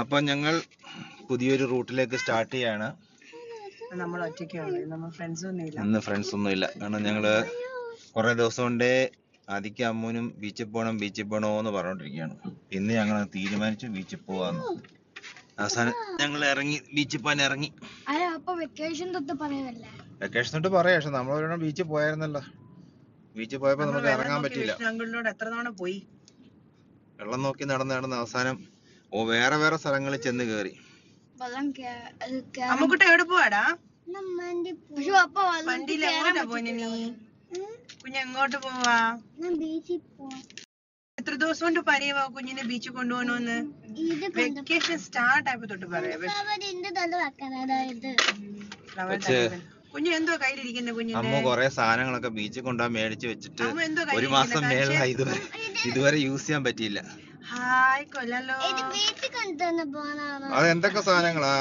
അപ്പൊ ഞങ്ങൾ പുതിയൊരു റൂട്ടിലേക്ക് സ്റ്റാർട്ട് ചെയ്യാണ്. ഇന്ന് ഫ്രണ്ട്സ് ഒന്നും ഇല്ല. കാരണം ഞങ്ങള് കുറെ ദിവസം കൊണ്ടേ ആദിക്കും അമ്മൂനും ബീച്ചിൽ പോകണോന്ന് പറഞ്ഞോണ്ടിരിക്കുകയാണ്. ഇന്ന് ഞങ്ങൾ തീരുമാനിച്ചു ബീച്ചിൽ പോവാന്ന്. അവസാനം ഞങ്ങൾ ഇറങ്ങി, ബീച്ചിൽ പോകാൻ ഇറങ്ങി. വെക്കേഷൻ തൊട്ട് പറയാം. പക്ഷെ നമ്മൾ ബീച്ചിൽ പോയായിരുന്നല്ലോ. ബീച്ചിൽ പോയപ്പോ നമുക്ക് ഇറങ്ങാൻ പറ്റില്ല. വെള്ളം നോക്കി നടന്ന് അവസാനം വേറെ സ്ഥലങ്ങളിൽ ചെന്ന് കേറി. എവിടെ പോവാടാ? കുഞ്ഞെങ്ങോട്ട് പോവാ? എത്ര ദിവസം കൊണ്ട് പറയുവാ കുഞ്ഞിനെ ബീച്ചിൽ കൊണ്ടുപോകണമെന്ന്? വെക്കേഷൻ സ്റ്റാർട്ട് ആയപ്പോ തൊട്ട് പറയാ. കുഞ്ഞു എന്തോ കയ്യിലിരിക്കുന്ന കുഞ്ഞിന്റെ? അമ്മ കൊറേ സാധനങ്ങളൊക്കെ ബീച്ചിൽ കൊണ്ടുപോകാൻ മേടിച്ചു വെച്ചിട്ട് 1 മാസം മേളിലായി, ഇതുവരെ യൂസ് ചെയ്യാൻ പറ്റിയില്ല. ഹായ് കൊല്ലല്ലോ. അതെന്തൊക്കെ സാധനങ്ങളാ?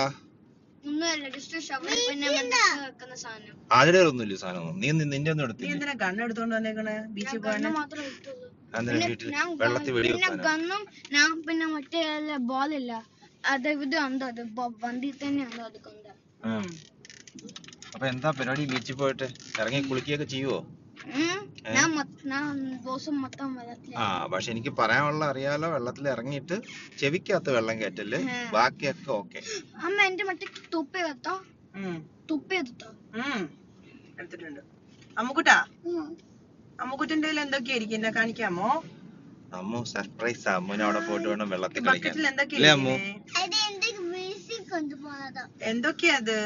അതിലൊന്നുമില്ല സാധനം. നീ നിന്റെ ഒന്നും എടുത്തില്ല. എന്തിനാ കണ്ണെടുത്തോണ്ട് വന്നേക്കണേ ബീച്ചിൽ പോകാൻ? വെള്ളത്തിൽ വെടി പിന്നെ മറ്റേ ബോളില്ല, അതായത് വണ്ടി തന്നെ അപ്പൊ എന്താ പരിപാടി? ബീച്ചിൽ പോയിട്ട് ഇറങ്ങി കുളിക്കുകയൊക്കെ ചെയ്യുവോ? പക്ഷെ എനിക്ക് പറയാനുള്ള അറിയാലോ, വെള്ളത്തിൽ ഇറങ്ങിയിട്ട് ചെവിക്കകത്ത് വെള്ളം കയറ്റല്ലേ, ബാക്കിയൊക്കെ ഓക്കെ. അമ്മ എന്റെ മറ്റേ തുപ്പി എടുത്തിട്ടുണ്ട്. അമ്മുക്കുട്ടാ, അമ്മുക്കുട്ടിന്റെ എന്തൊക്കെയാ ഇരിക്കുന്ന കാണിക്കാമോ? അമ്മു സർപ്രൈസ്. അമ്മുനെ അവിടെ പോയിട്ട് വേണം വെള്ളത്തിൽ കളിക്കാൻ. എന്തൊക്കെയാ അത്?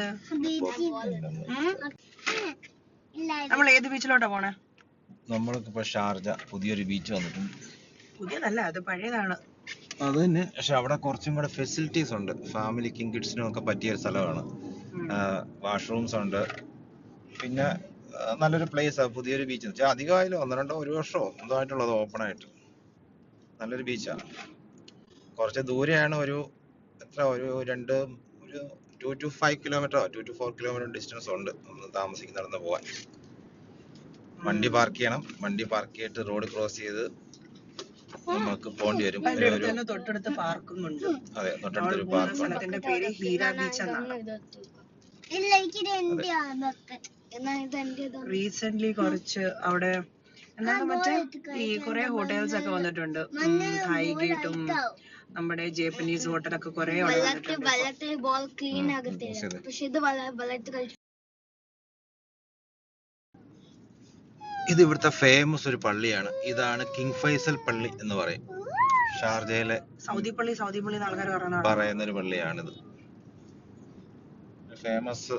നമ്മൾ ഏത് ബീച്ചിലോട്ടാ പോണേ? നമ്മൾക്കിപ്പോ ഷാർജ പുതിയൊരു ബീച്ച് വന്നിട്ടുണ്ട്. പുതിയതല്ല, അത് പഴയതാണ്. അത് തന്നെ, പക്ഷെ അവിടെ കുറച്ചും കൂടെ ഫെസിലിറ്റീസ് ഉണ്ട്. ഫാമിലിക്കും കിഡ്സിനും ഒക്കെ പറ്റിയ ഒരു സ്ഥലമാണ്. വാഷ്റൂംസ് ഉണ്ട്. പിന്നെ നല്ലൊരു പ്ലേസാണ് പുതിയൊരു ബീച്ച്. വെച്ചാൽ അധികമായാലും 1 വർഷമോ എന്തോ ആയിട്ടുള്ളത് ഓപ്പൺ ആയിട്ട്. നല്ലൊരു ബീച്ചാണ്. കുറച്ച് ദൂരെയാണ്. ഒരു 2 to 5 കിലോമീറ്ററോ 2 to 4 കിലോമീറ്റർ ഡിസ്റ്റൻസ് ഉണ്ട് നമ്മൾ താമസിക്കുന്നിടന്ന് പോവാൻ. വണ്ടി പാർക്ക് ചെയ്യണം. വണ്ടി പാർക്ക് ചെയ്തിട്ട് റോഡ് ക്രോസ് ചെയ്ത് നമുക്ക് പോകേണ്ടി വരും. തൊട്ടടുത്ത് പാർക്കും ഉണ്ട്. അതെ, തൊട്ടടുത്തൊരു പാർക്ക്. സ്ഥലത്തിന്റെ പേര് ഹീര ബീച്ച് എന്നാണ്. റീസെന്റ് കുറച്ച് അവിടെ മറ്റേ ഈ കുറെ ഹോട്ടൽസ് ഒക്കെ വന്നിട്ടുണ്ട്. ഹൈഗേറ്റും നമ്മുടെ ജാപ്പനീസ് ഹോട്ടലൊക്കെ കുറെ ഇത് ഇവിടുത്തെ ഫേമസ് ഒരു പള്ളിയാണ്. ഇതാണ് കിങ് ഫൈസൽ പള്ളി എന്ന് പറയും. ഷാർജയിലെ സൗദി പള്ളി ആൾക്കാർ പറയുന്ന ഒരു പള്ളിയാണിത്. ഫേമസ്.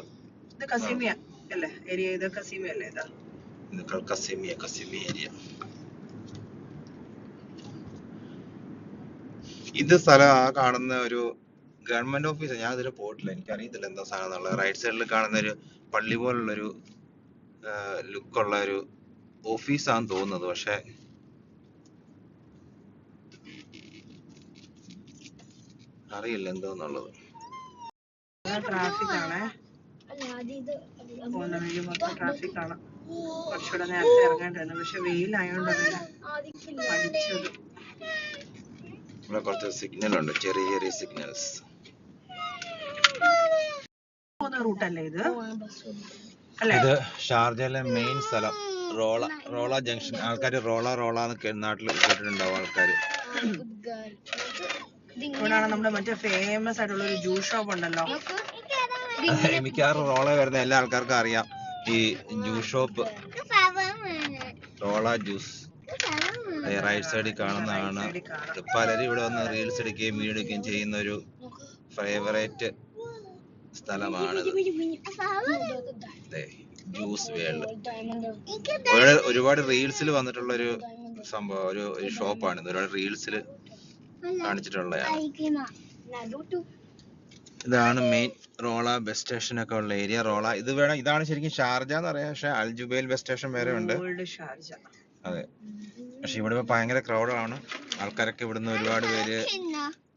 ഇത് കസീമിയ അല്ലേ ഏരിയ? ഇത് കസീമിയ അല്ലേ? കസീമിയ ഏരിയ. ഇത് സ്ഥലം ആ കാണുന്ന ഒരു ഗവൺമെന്റ് ഓഫീസ്. ഞാൻ ഇതിൽ പോയിട്ടില്ല, എനിക്കറിയത്തില്ല എന്താ സാധനം എന്നുള്ളത്. റൈറ്റ് സൈഡിൽ കാണുന്ന ഒരു പള്ളി പോലുള്ളൊരു ലുക്കുള്ള ഒരു ഓഫീസാന്ന് തോന്നുന്നത്. പക്ഷെ അറിയില്ല എന്തോന്നുള്ളത്. ട്രാഫിക് ആണ്. ട്രാഫിക് ആണ്. കുറച്ചുകൂടെ നേരത്തെ ഇറങ്ങേണ്ടിരുന്നു, പക്ഷെ വെയിലായോണ്ടല്ല പഠിച്ചത്. ഇവിടെ കുറച്ച് സിഗ്നൽ ഉണ്ട്, ചെറിയ സിഗ്നൽസ്. റൂട്ടല്ലേ ഇത്? ഇത് ഷാർജയിലെ മെയിൻ സ്ഥലം റോള ജംഗ്ഷൻ. ആൾക്കാർ റോളാന്ന് നാട്ടിൽ കേട്ടിട്ടുണ്ടാവും ആൾക്കാർ. ഇവിടാണ് നമ്മുടെ മറ്റേ ഫേമസ് ആയിട്ടുള്ള ഒരു ജ്യൂസ് ഷോപ്പ് ഉണ്ടല്ലോ. മിക്കവാറും റോള വരുന്ന എല്ലാ ആൾക്കാർക്കും അറിയാം ഈ juice shop, Rola juice. Right സൈഡിൽ കാണുന്നതാണ്. പലരും ഇവിടെ വന്ന് റീൽസ് എടുക്കുകയും വീഡിയോ എടുക്കുകയും ചെയ്യുന്ന ഒരു ഫേവറേറ്റ് സ്ഥലമാണിത്. Juice world. ഒരുപാട് റീൽസിൽ വന്നിട്ടുള്ള ഒരു സംഭവം, ഒരു ഷോപ്പാണിത്. ഒരുപാട് റീൽസിൽ കാണിച്ചിട്ടുള്ളതാണ്. ഇതാണ് മെയിൻ റോള ബസ് സ്റ്റേഷൻ ഒക്കെ ഉള്ള ഏരിയ. ഇതാണ് ശരിക്കും ഷാർജ എന്ന് പറയാം. പക്ഷെ അൽ ജുബൈൽ ബസ് സ്റ്റേഷൻ വേറെ ഉണ്ട്. അതെ, പക്ഷെ ഇവിടെ ഭയങ്കര ക്രൗഡാണ്. ആൾക്കാരൊക്കെ ഇവിടുന്ന് ഒരുപാട് പേര്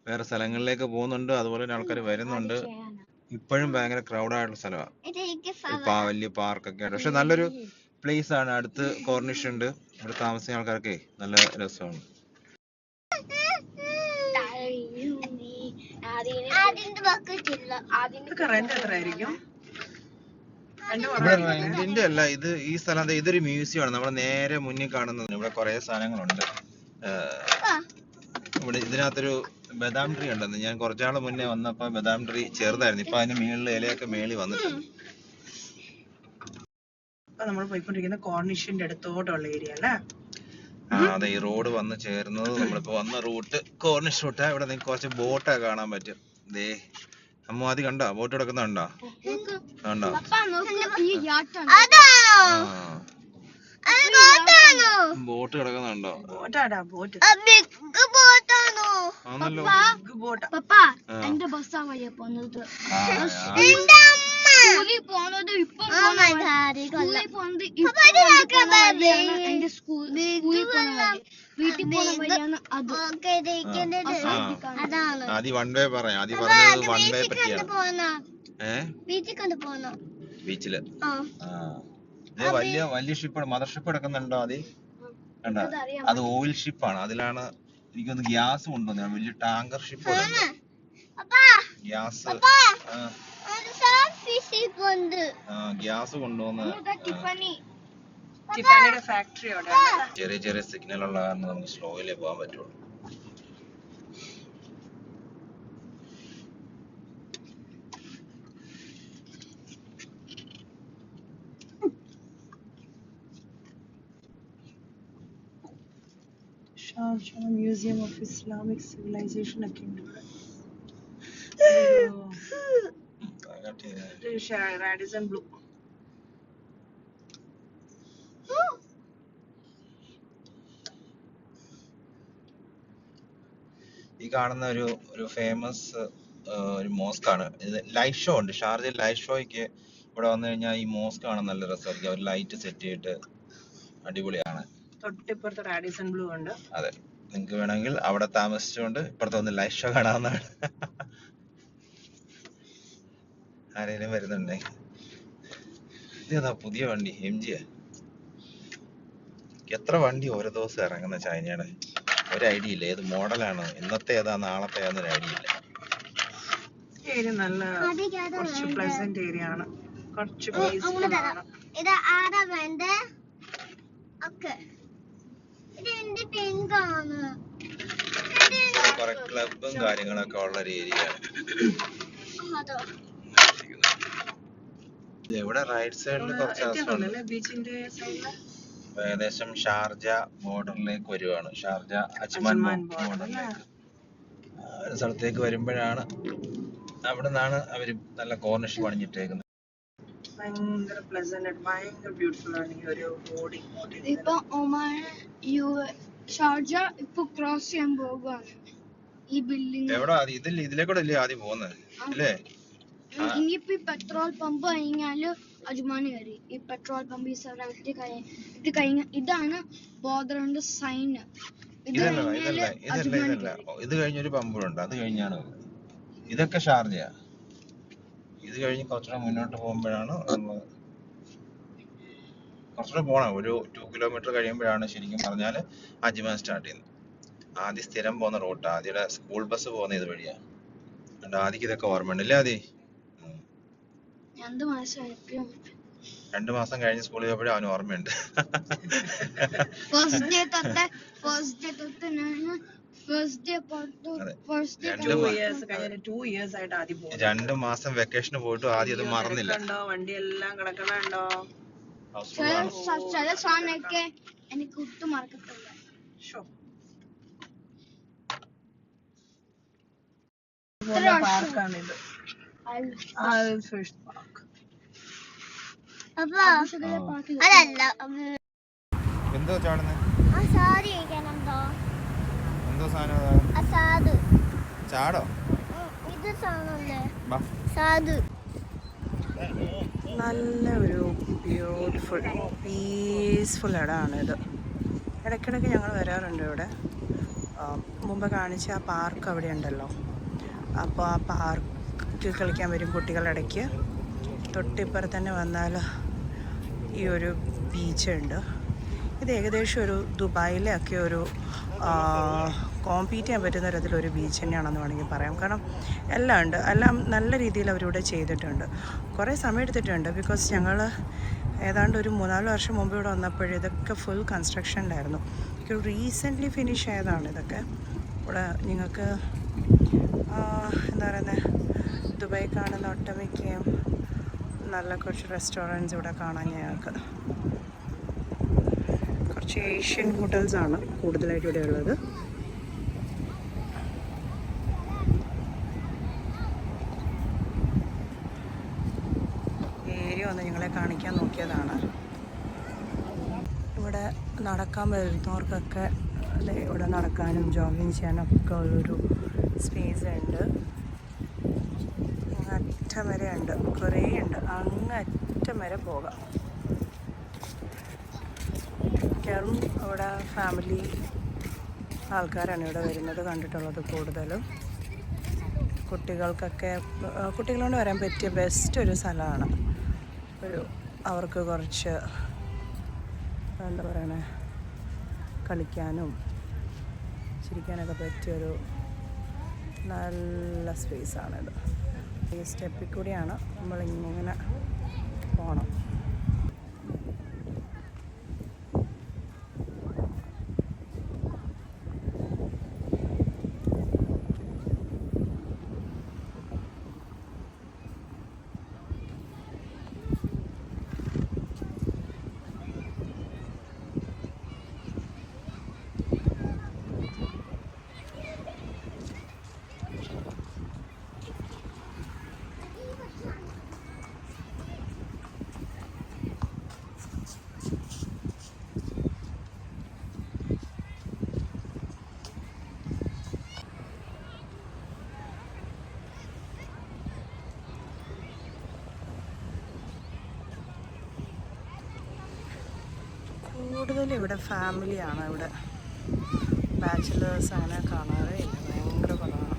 വേറെ സ്ഥലങ്ങളിലേക്ക് പോകുന്നുണ്ട്. അതുപോലെ തന്നെ ആൾക്കാർ വരുന്നുണ്ട്. ഇപ്പോഴും ഭയങ്കര ക്രൗഡായിട്ടുള്ള സ്ഥലമാണ്. വലിയ പാർക്കൊക്കെ ആണ്. പക്ഷെ നല്ലൊരു പ്ലേസ് ആണ്. അടുത്ത് കോർണിഷ് ഉണ്ട്. ഇവിടെ താമസിക്കുന്ന ആൾക്കാർക്ക് നല്ല രസമാണ്. അതിന്റെ ബക്കറ്റ് ഇല്ല. ഇതൊക്കെ റെന്റ് എത്രയായിരിക്കും? ഇവിടെ റെന്റിന്റെ അല്ല, ഇത് ഈ സ്ഥലം ഇതൊരു മ്യൂസിയം ആണ്. നമ്മുടെ നേരെ മുന്നിൽ കാണുന്നത്. ഇവിടെ കുറെ സാധനങ്ങളുണ്ട്. ഇവിടെ ഇതിനകത്തൊരു ബദാം ട്രീ ഉണ്ടെന്ന്. ഞാൻ കുറച്ചാൾ മുന്നേ വന്നപ്പോ ബദാം ട്രീ ചെറുതായിരുന്നു. ഇപ്പൊ അതിന്റെ മേളിൽ ഇലയൊക്കെ മേളി വന്നിട്ടുണ്ട്. നമ്മൾ പോയിക്കൊണ്ടിരിക്കുന്ന കോർണിഷിന്റെ അടുത്തോട്ടുള്ള ഏരിയ അല്ലേ? അതെ, ഈ റോഡ് വന്ന് ചേർന്നത് നമ്മളിപ്പോ വന്ന റൂട്ട് കോർണിഷ് റൂട്ടാ. ഇവിടെ നിങ്ങൾക്ക് കുറച്ച് ബോട്ടൊക്കെ കാണാൻ പറ്റും. ദേ അമ്മ ആദ്യം കണ്ടോ ബോട്ട് കിടക്കുന്നുണ്ടോ? കണ്ടോ? ബോട്ട് കിടക്കുന്നുണ്ടോ? ആണല്ലോ. എന്റെ ബസ്സാ വഴിയാ പോന്നത്. ആദ്യം വൺ വേ പറയാം. ആദ്യം പറഞ്ഞത് വൺ വേ പറ്റിയാണ്. ബീച്ചില് വലിയ വലിയ ഷിപ്പ്, മദർ ഷിപ്പ് കിടക്കുന്നുണ്ടോ? ആദ്യം കണ്ടോ? അത് ഓയിൽ ഷിപ്പാണ്. അതിലാണ് എനിക്കൊന്ന് ഗ്യാസ് കൊണ്ടുവന്നത്. വലിയ ടാങ്കർ ഷിപ്പ് ഗ്യാസ് ഗ്യാസ് കൊണ്ടുവന്ന്. ചെറിയ ചെറിയ സിഗ്നൽ ഉള്ള കാരണം നമുക്ക് സ്ലോയിലേ പോകാൻ പറ്റുള്ളൂ. Sharjah Museum of Islamic Civilization ഒക്കെ ഉണ്ട് ഇവിടെ. Radisson Blu. ഈ കാണുന്ന ഒരു ഫേമസ് ഒരു മോസ്ക് ആണ്. ഇത് ലൈറ്റ് ഷോ ഉണ്ട്. ഷാർജയിൽ ലൈറ്റ് ഷോയ്ക്ക് ഇവിടെ വന്നു കഴിഞ്ഞാൽ ഈ മോസ്ക് കാണാൻ നല്ല രസമായിരിക്കും. അവർ ലൈറ്റ് സെറ്റ് ചെയ്തിട്ട് അടിപൊളിയാണ്. തൊട്ടിപ്പുറത്ത് റാഡിസൺ ബ്ലൂ ഉണ്ട്. അതെ, നിങ്ങൾക്ക് വേണമെങ്കിൽ അവിടെ താമസിച്ചുകൊണ്ട് ഇപ്പുറത്ത് ഒന്ന് ലൈറ്റ് ഷോ കാണാവുന്നതാണ്. ആരെങ്കിലും വരുന്നുണ്ടേ. ഇതേതാ പുതിയ വണ്ടി? MG. എത്ര വണ്ടി ഓരോ ദിവസം ഇറങ്ങുന്ന ചൈനയുടെ ഒരു ഐഡിയ ഇല്ല. ഏത് മോഡലാണ്, ഇന്നത്തെ ഏതാ നാളത്തെ ഏതാ ഒരു ഐഡിയ ഇല്ല. ഏരിയ നല്ല കുറച്ച് പ്ലസന്റ് ഏരിയ ആണ്. കുറച്ച് പീസ്ഫുൾ ആണ്. ഇത് ആരാ വേണ്ടേ? ഓക്കേ, ഇത് എന്റെ പിങ്ക് ആണ്. കുറെ ക്ലബും കാര്യങ്ങളൊക്കെ ഉള്ള ഒരു ഏരിയ ആണ്. ഇവിടെ റൈറ്റ് സൈഡിൽ കുറച്ച് ഹൗസുണ്ട്. ബീച്ചിന്റെ സൈഡില് ഏകദേശം ഷാർജ ബോർഡറിലേക്ക് വരുവാണ്. ഷാർജ അജ്മാൻ ബോർഡറിലേക്ക് ഒരു സ്ഥലത്തേക്ക് വരുമ്പോഴാണ് അവിടെ നിന്നാണ് അവര് നല്ല കോർണിഷ് പണിഞ്ഞിട്ടേക്കുന്നത്. ഭയങ്കര പ്ലസന്റ്, ഭയങ്കര ബ്യൂട്ടിഫുൾ ആണ് ഈ ഒരു റോഡ്. ഇപ്പൊ ഒമാൻ ഷാർജ ഇപ്പൊ ക്രോസ് ചെയ്യാൻ പോകുകയാണ് ഈ ബിൽഡിംഗ്. എവിടെ ഇതിലെ കൂടെ അല്ലേ ആദ്യം പോകുന്നത് അല്ലേ? ഇനിയിപ്പോ ഈ പെട്രോൾ പമ്പ് കഴിഞ്ഞാല് അജ്മാൻ കയറി. ഈ പെട്രോൾ പമ്പ് ഈ ഇത് കഴിഞ്ഞ ഇതാണ് ബോർഡറിന്റെ സൈൻ. ഇതല്ല ഇത് കഴിഞ്ഞൊരു പമ്പുണ്ട്. അത് കഴിഞ്ഞാണ് ഇതൊക്കെ ഷാർജയാ. ഇത് കഴിഞ്ഞ് കുറച്ചുകൂടെ മുന്നോട്ട് പോകുമ്പോഴാണ് കുറച്ചുകൂടെ പോണം. ഒരു 2 കിലോമീറ്റർ കഴിയുമ്പോഴാണ് ശരിക്കും പറഞ്ഞാല് അജ്മാൻ സ്റ്റാർട്ട് ചെയ്യുന്നത്. ആദ്യം സ്ഥിരം പോകുന്ന റൂട്ട്, ആദ്യയുടെ സ്കൂൾ ബസ് പോകുന്ന ഇത് വഴിയാ. ആദ്യക്ക് ഇതൊക്കെ ഓർമ്മയുണ്ടല്ലേ? ആദ്യ 2 മാസം കഴിഞ്ഞ് സ്കൂളിൽ പോയപ്പോഴും അവന് ഓർമ്മയുണ്ട്. Two years ആയിട്ട് ആദ്യം പോകും. 2 മാസം വെക്കേഷന് പോയിട്ട് ആദ്യം അത് മറന്നില്ല. വണ്ടി എല്ലാം കിടക്കണുണ്ടോ? ചില സാധനമൊക്കെ എനിക്ക് ഒട്ടും മറക്കത്തില്ല. പാർക്കാണിത്. എന്തോ ചാടുന്നേ? എന്തോ സാധനം? ചാടോ? നല്ല ഒരു ബ്യൂട്ടിഫുൾ പീസ്ഫുൾ ഇടമാണിത്. ഇടയ്ക്കിടയ്ക്ക് ഞങ്ങൾ വരാറുണ്ട് ഇവിടെ. മുമ്പ് കാണിച്ച ആ പാർക്ക് അവിടെ ഉണ്ടല്ലോ, അപ്പോൾ ആ പാർക്കിൽ കളിക്കാൻ വരും കുട്ടികളിടയ്ക്ക്. തൊട്ടിപ്പുറത്ത് തന്നെ വന്നാൽ ഈ ഒരു ബീച്ചുണ്ട്. ഇത് ഏകദേശം ഒരു ദുബായിലെ ഒക്കെ ഒരു കോമ്പീറ്റ് ചെയ്യാൻ പറ്റുന്ന തരത്തിലൊരു ബീച്ച് തന്നെയാണെന്ന് വേണമെങ്കിൽ പറയാം. കാരണം എല്ലാം ഉണ്ട്, എല്ലാം നല്ല രീതിയിൽ അവരിവിടെ ചെയ്തിട്ടുണ്ട്. കുറേ സമയം എടുത്തിട്ടുണ്ട്. ബിക്കോസ് ഞങ്ങൾ ഏതാണ്ട് ഒരു 3-4 വർഷം മുമ്പ് ഇവിടെ വന്നപ്പോഴും ഇതൊക്കെ ഫുൾ കൺസ്ട്രക്ഷനിലായിരുന്നു. റീസെൻ്റ്ലി ഫിനിഷ് ആയതാണ് ഇതൊക്കെ. ഇവിടെ നിങ്ങൾക്ക് എന്താ പറയുന്നത്, ദുബായ് കാണുന്ന ഒട്ടുമിക്കയും നല്ല കുറച്ച് റെസ്റ്റോറൻറ്റ്സ് ഇവിടെ കാണാൻ ഞങ്ങൾക്ക്. കുറച്ച് ഏഷ്യൻ ഹോട്ടൽസാണ് കൂടുതലായിട്ട് ഇവിടെ ഉള്ളത്. ഏരിയ ഒന്ന് നിങ്ങളെ കാണിക്കാൻ നോക്കിയതാണ്. ഇവിടെ നടക്കാൻ വരുന്നവർക്കൊക്കെ ഇവിടെ നടക്കാനും ജോഗിങ് ചെയ്യാനും ഒക്കെ ഉള്ളൊരു സ്പേസ് ഉണ്ട്. അറ്റം വരെ ഉണ്ട്, കുറേ ഉണ്ട്, അങ്ങ് അറ്റം വരെ പോകാം. മിക്കവാറും ഇവിടെ ഫാമിലി ആൾക്കാരാണ് ഇവിടെ വരുന്നത് കണ്ടിട്ടുള്ളത് കൂടുതലും. കുട്ടികളോട് വരാൻ പറ്റിയ ബെസ്റ്റ് ഒരു സ്ഥലമാണ്. അവർക്ക് കുറച്ച് എന്താ പറയണേ, കളിക്കാനും ചിരിക്കാനൊക്കെ പറ്റിയൊരു നല്ല സ്പേസാണിത്. ഈ സ്റ്റെപ്പിൽ കൂടിയാണ് നമ്മളിങ്ങനെ പോകണം. കൂടുതലും ഇവിടെ ഫാമിലിയാണ്. ഇവിടെ ബാച്ചിലേഴ്സ് അങ്ങനെ കാണാറേ ഇല്ല, ഭയങ്കര കുറവാണ്.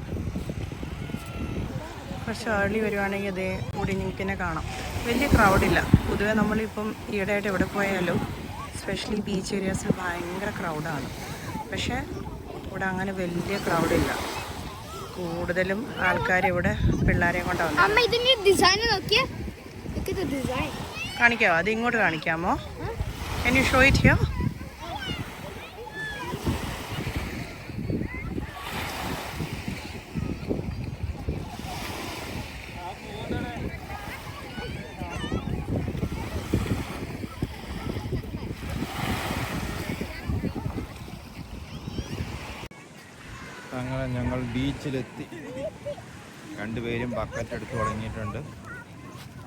കുറച്ച് ഏർലി വരുവാണെങ്കിൽ അതേ കൂടി നിൽക്കിനെ കാണാം. വലിയ ക്രൗഡില്ല. പൊതുവേ നമ്മളിപ്പം ഈയിടെയായിട്ട് എവിടെ പോയാലും സ്പെഷ്യലി ബീച്ച് ഏരിയാസിൽ ഭയങ്കര ക്രൗഡാണ്. പക്ഷേ ഇവിടെ അങ്ങനെ വലിയ ക്രൗഡില്ല. കൂടുതലും ആൾക്കാർ ഇവിടെ പിള്ളേരെ കൊണ്ടാണ്. കാണിക്കാമോ? അത് ഇങ്ങോട്ട് കാണിക്കാമോ? Can you show it here? അങ്ങനെ ഞങ്ങൾ ബീച്ചിലെത്തി. രണ്ടുപേരും ബക്കറ്റ് എടുത്ത് തുടങ്ങിയിട്ടുണ്ട്.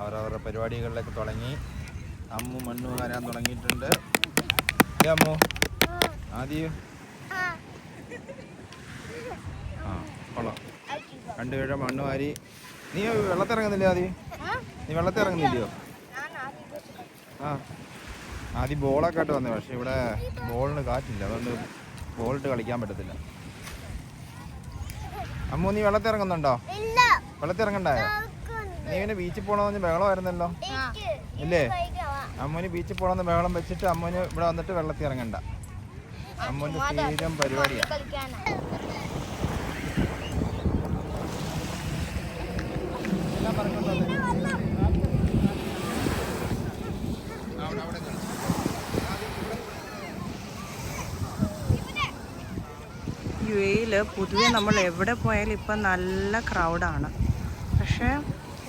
അവരവരുടെ പരിപാടികളിലേക്ക് തുടങ്ങി. അമ്മു മണ്ണു വരാൻ തുടങ്ങിയിട്ടുണ്ട്. അമ്മു ആദ്യം കൊള്ളാം. രണ്ടുപേരുടെ മണ്ണ് വാരി. നീ വെള്ളത്തിറങ്ങുന്നില്ലേ? നീ വെള്ളത്തിറങ്ങുന്നില്ലയോ? ആദ്യം ബോളൊക്കെ ആയിട്ട് വന്നത്. പക്ഷെ ഇവിടെ ബോളിന് കാറ്റില്ല, അതുകൊണ്ട് ബോളിട്ട് കളിക്കാൻ പറ്റത്തില്ല. അമ്മു നീ വെള്ളത്തിറങ്ങുന്നുണ്ടോ? വെള്ളത്തിറങ്ങണ്ടായോ? നീ പിന്നെ ബീച്ചിൽ പോകണമെന്ന് ബഹളമായിരുന്നല്ലോ ഇല്ലേ? അമ്മൂന് ബീച്ചിൽ പോകണമെന്ന് ബഹളം വെച്ചിട്ട് അമ്മൂന് ഇവിടെ വന്നിട്ട് വെള്ളത്തിൽ ഇറങ്ങണ്ട. അമ്മൂന്റെ സ്ഥിരം പരിപാടിയാണ്. UAE-ൽ പൊതുവെ നമ്മൾ എവിടെ പോയാലും ഇപ്പം നല്ല ക്രൗഡാണ്. പക്ഷേ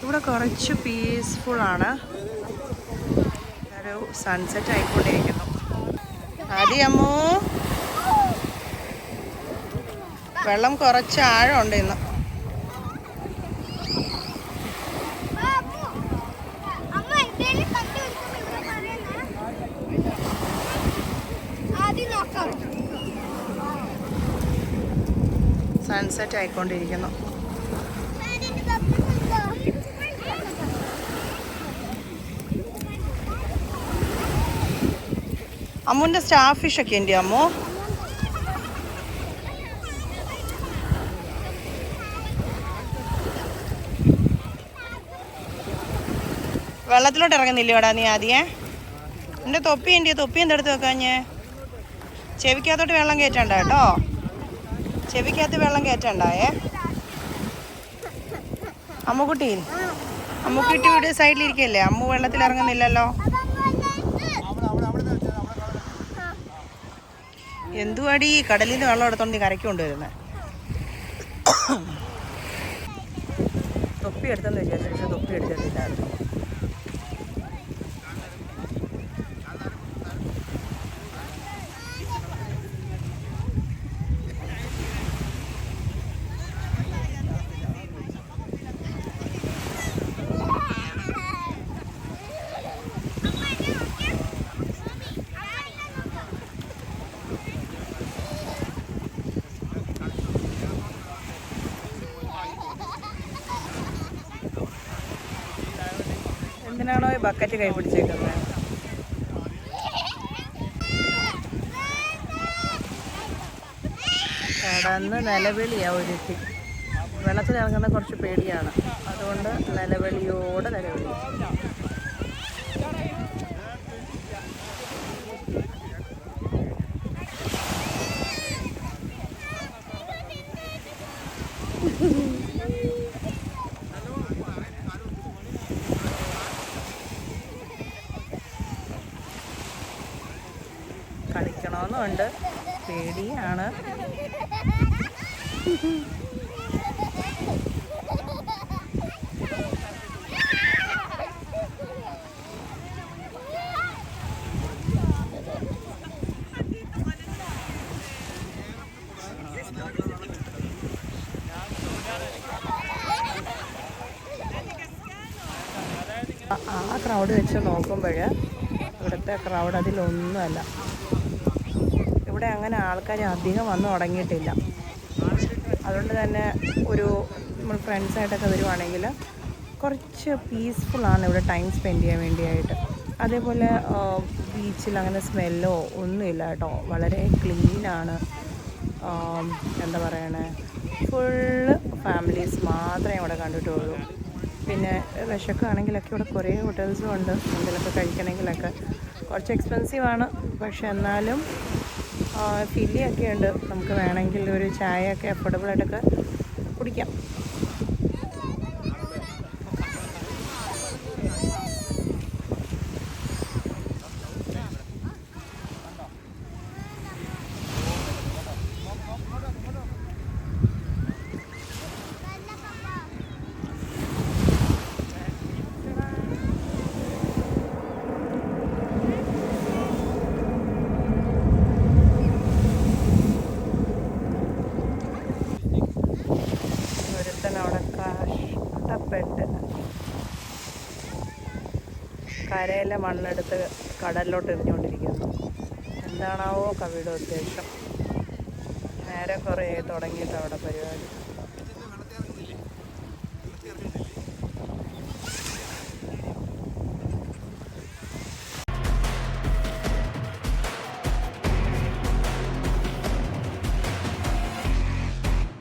ഇവിടെ കുറച്ച് പീസ്ഫുള്ളാണ്. ഒരു സൺസെറ്റ് ആയിക്കൊണ്ടിരിക്കുന്നു. ആദ്യമോ വെള്ളം കുറച്ച് ആഴമുണ്ട് ഇന്ന്. സൺസെറ്റ് ആയിക്കൊണ്ടിരിക്കുന്നു. അമ്മുവിൻ്റെ സ്റ്റാർ ഫിഷ് ഒക്കെ ഉണ്ട് അമ്മു. വെള്ളത്തിലോട്ട് ഇറങ്ങുന്നില്ലേടാ നീ ആദ്യം? എൻ്റെ തൊപ്പി ഉണ്ട്, തൊപ്പി എന്തെടുത്ത് വെക്കാഞ്ഞ്? ചെവിക്കകത്തോട്ട് വെള്ളം കയറ്റണ്ട കേട്ടോ. ചെവിക്കകത്ത് വെള്ളം കയറ്റണ്ടായേ. അമ്മുക്കുട്ടി ഇവിടെ സൈഡിലിരിക്കല്ലേ? അമ്മു വെള്ളത്തിൽ ഇറങ്ങുന്നില്ലല്ലോ. എന്തുവാടി കടലിൽ നിന്ന് വെള്ളം എടുത്തോണ്ട് നീ കരയ്ക്ക് കൊണ്ടുവരുന്നത്? തൊപ്പി എടുത്തെന്ന് വിചാരിച്ചു, പക്ഷെ തൊപ്പി എടുത്തിട്ടില്ലായിരുന്നു. എന്തിനാണോ ഈ ബക്കറ്റ് കൈ പിടിച്ചേക്കുന്നത്? കടന്ന് നിലവിളിയാ ഒരുത്തി. വെള്ളത്തിൽ ഇറങ്ങുന്ന കുറച്ച് പേടിയാണ്, അതുകൊണ്ട് നിലവിളിയോടെ നിലവിളി. കളിക്കണമെന്നുണ്ട്, പേടിയാണ്. ആ ക്രൗഡ് വെച്ച് നോക്കുമ്പോൾ ഇവിടുത്തെ ക്രൗഡ് അതിലൊന്നുമല്ല. ഇവിടെ അങ്ങനെ ആൾക്കാർ അധികം വന്നു തുടങ്ങിയിട്ടില്ല. അതുകൊണ്ട് തന്നെ നമ്മൾ ഫ്രണ്ട്സായിട്ടൊക്കെ വരുവാണെങ്കിൽ കുറച്ച് പീസ്ഫുള്ളാണ് ഇവിടെ ടൈം സ്പെൻഡ് ചെയ്യാൻ വേണ്ടിയായിട്ട്. അതേപോലെ ബീച്ചിൽ അങ്ങനെ സ്മെല്ലോ ഒന്നുമില്ല കേട്ടോ, വളരെ ക്ലീനാണ്. എന്താ പറയണേ, ഫുള്ള് ഫാമിലീസ് മാത്രമേ ഇവിടെ കണ്ടിട്ടുള്ളൂ. പിന്നെ വിശക്കാണെങ്കിലൊക്കെ ഇവിടെ കുറേ ഹോട്ടൽസും ഉണ്ട്. എന്തെങ്കിലുമൊക്കെ കഴിക്കണമെങ്കിലൊക്കെ കുറച്ച് എക്സ്പെൻസീവാണ്, പക്ഷെ എന്നാലും ഫില്ലിയൊക്കെ ഉണ്ട്. നമുക്ക് വേണമെങ്കിൽ ഒരു ചായയൊക്കെ അഫോർഡബിളായിട്ടൊക്കെ കുടിക്കാം. അവിടെ കഷ്ടപ്പെട്ട് കരയിലെ മണ്ണെടുത്ത് കടലിലോട്ട് എറിഞ്ഞുകൊണ്ടിരിക്കുന്നു. എന്താണാവോ കവിയുടെ ഉദ്ദേശം? നേരെ കുറേ തുടങ്ങിയിട്ട് അവിടെ പരിപാടി.